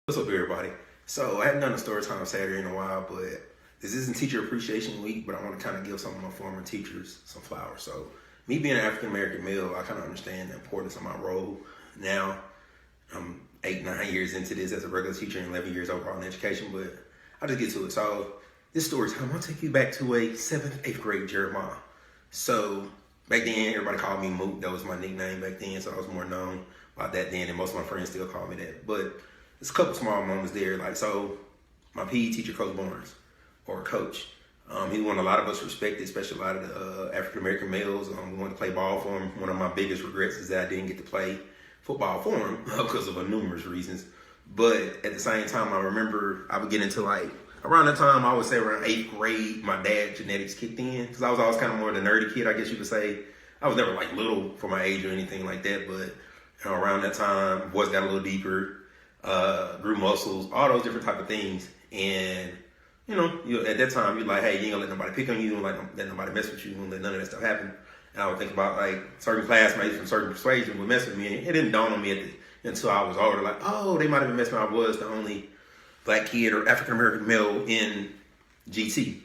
What's up, everybody? So I haven't done a story time Saturday in a while, but this isn't Teacher Appreciation Week, but I want to kind of give some of my former teachers some flowers. So me being an African-American male, I kind of understand the importance of my role. Now, I'm 8-9 years into this as a regular teacher and 11 years overall in education, but I'll just get to it. So this story time, I'll take you back to a 7th, 8th grade Jeremiah. So back then, everybody called me Moot. That was my nickname back then, so I was more known by that then, and most of my friends still call me that. But there's a couple small moments there. Like, so my PE teacher, Coach Barnes, or Coach, he won a lot of us respected, especially a lot of the African-American males. We wanted to play ball for him. One of my biggest regrets is that I didn't get to play football for him because of numerous reasons. But at the same time, I remember I would get into around that time, I would say around 8th grade, my dad's genetics kicked in. Because I was always kind of more the nerdy kid, I guess you could say. I was never little for my age or anything like that. But around that time, voice got a little deeper. Grew muscles, all those different type of things. And, at that time, you're like, hey, you ain't gonna let nobody pick on you, don't let nobody mess with you, don't let none of that stuff happen. And I would think about, certain classmates from certain persuasions would mess with me. And it didn't dawn on me until I was older, they might have been messing with me. I was the only black kid or African-American male in GT.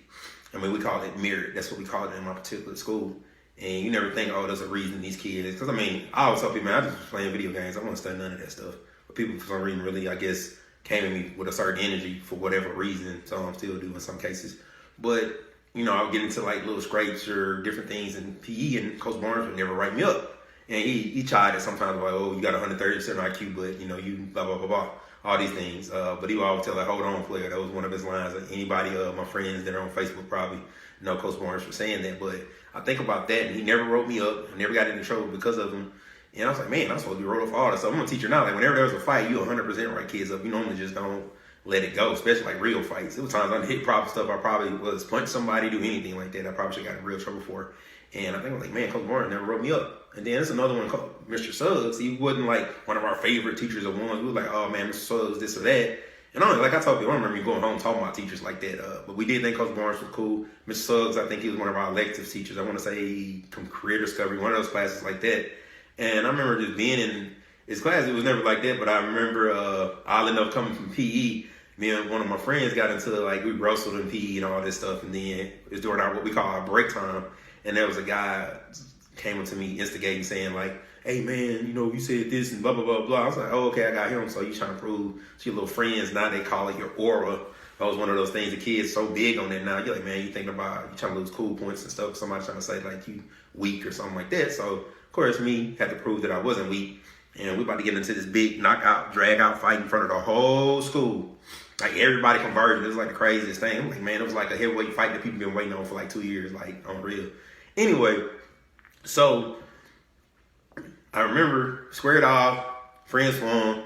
I mean, we call it merit. That's what we call it in my particular school. And you never think, there's a reason these kids. Because, I always tell people, man, I just was playing video games. I don't want to study none of that stuff. People for some reason really, I guess, came at me with a certain energy for whatever reason. So I'm still do in some cases. But, I would get into little scrapes or different things in PE, and Coach Barnes would never write me up. And he tried it sometimes, you got 130% IQ, but, you blah, blah, blah, blah, all these things. But he would always tell, hold on, player. That was one of his lines. Anybody, my friends that are on Facebook probably know Coach Barnes for saying that. But I think about that, and he never wrote me up. I never got into trouble because of him. And I was like, man, I'm supposed to be wrote off all this. So I'm a teacher now. Whenever there's a fight, you 100% write kids up. You normally just don't let it go, especially real fights. There was times I hit proper stuff. I probably was punch somebody, do anything like that. I probably should have got in real trouble for. And I think I was like, man, Coach Barnes never wrote me up. And then there's another one called Mr. Suggs. He wasn't one of our favorite teachers of ones. We were like, oh man, Mr. Suggs, this or that. And I told people, I don't remember me going home talking about teachers like that. But we did think Coach Barnes was cool. Mr. Suggs, I think he was one of our elective teachers. I want to say career discovery, one of those classes like that. And I remember just being in his class. It was never like that, but I remember, odd enough, coming from PE, me and one of my friends got into, we wrestled in PE and all this stuff. And then it was during what we call our break time. And there was a guy came up to me instigating, saying, hey, man, you said this and blah, blah, blah, blah. I was like, oh, okay, I got him. So you trying to prove to your little friends. Now they call it your aura. That was one of those things. The kids so big on that now. You're like, man, you thinking about you trying to lose cool points and stuff. Somebody trying to say, you weak or something like that. So, of course, me had to prove that I wasn't weak. And we about to get into this big knockout, drag-out fight in front of the whole school. Everybody converged. It was the craziest thing. I'm like, man, it was a heavyweight fight that people been waiting on for 2 years, unreal. Anyway, so I remember squared off, friends formed,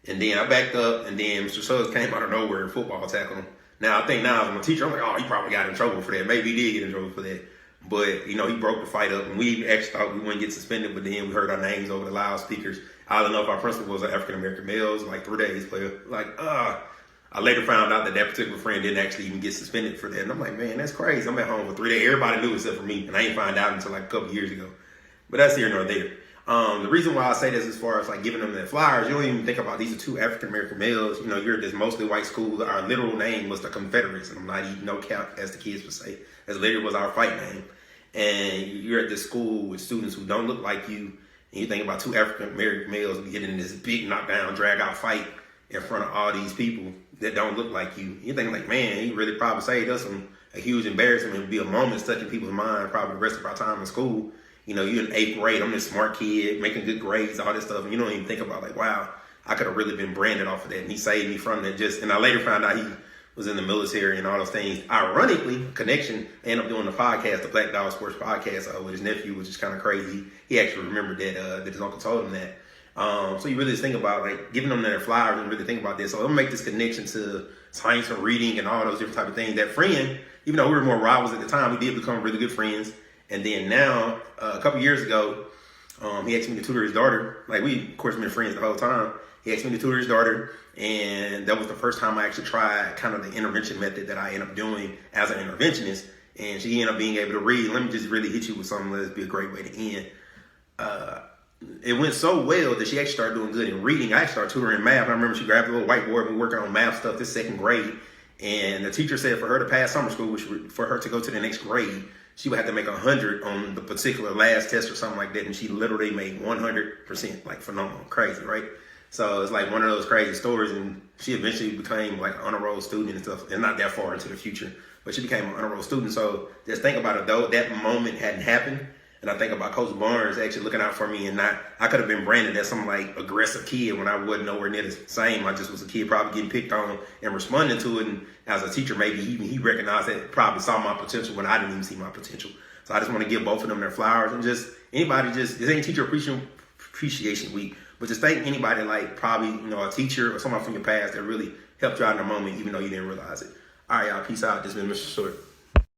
and then I backed up, and then Mr. Suggs came out of nowhere and football tackled him. Now, I think now as I'm a teacher, I'm like, oh, he probably got in trouble for that. Maybe he did get in trouble for that. But, he broke the fight up, and we actually thought we wouldn't get suspended, but then we heard our names over the loudspeakers. I don't know if our principal was an African-American male, 3 days player. I later found out that particular friend didn't actually even get suspended for that. And I'm like, man, that's crazy. I'm at home for 3 days. Everybody knew except for me, and I ain't find out until a couple years ago. But that's here nor there. The reason why I say this as far as giving them their flowers, you don't even think about these are 2 African-American males. You're at this mostly white school. Our literal name was the Confederates, and I'm not eating no cap, as the kids would say. As literally was our fight name. And you're at this school with students who don't look like you, and you think about 2 African-American males getting in this big knockdown, drag-out fight in front of all these people that don't look like you. You're thinking man, he really probably saved us a huge embarrassment. It would be a moment stuck in people's mind probably the rest of our time in school. You're in 8th grade. I'm this smart kid, making good grades, all this stuff. And you don't even think about wow, I could have really been branded off of that. And he saved me from that. And I later found out he was in the military and all those things. Ironically, connection, I ended up doing the podcast, the Black Dog Sports podcast with his nephew, which is kind of crazy. He actually remembered that his uncle told him that. So you really just think about giving them their flowers and really think about this. So it'll make this connection to science and reading and all those different type of things. That friend, even though we were more rivals at the time, we did become really good friends. And then now, a couple years ago, he asked me to tutor his daughter. We, of course, been friends the whole time. He asked me to tutor his daughter, and that was the first time I actually tried kind of the intervention method that I ended up doing as an interventionist. And she ended up being able to read. Let me just really hit you with something that'd be a great way to end. it went so well that she actually started doing good in reading. I actually started tutoring math. I remember she grabbed a little whiteboard and we were working on math stuff this second grade. And the teacher said for her to pass summer school, which for her to go to the next grade, she would have to make 100 on the particular last test or something like that. And she literally made 100%, like phenomenal, crazy, right? So it's like one of those crazy stories. And she eventually became like an honor roll student and stuff, and not that far into the future, but she became an honor roll student. So just think about it, though, that moment hadn't happened. And I think about Coach Barnes actually looking out for me, and I could have been branded as some like aggressive kid when I wasn't nowhere near the same. I just was a kid probably getting picked on and responding to it. And as a teacher, maybe even he recognized that, probably saw my potential when I didn't even see my potential. So I just want to give both of them their flowers, and just anybody, just this ain't Teacher Appreciation Week, but just thank anybody, like probably, you know, a teacher or someone from your past that really helped you out in a moment, even though you didn't realize it. All right, y'all, peace out. This has been Mr. Short.